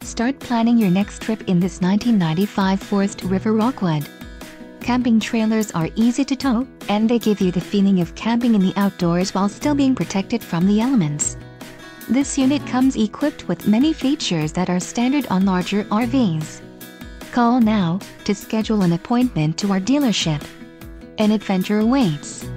Start planning your next trip in this 1995 Forest River Rockwood. Camping trailers are easy to tow, and they give you the feeling of camping in the outdoors while still being protected from the elements. This unit comes equipped with many features that are standard on larger RVs. Call now to schedule an appointment to our dealership. An adventure awaits.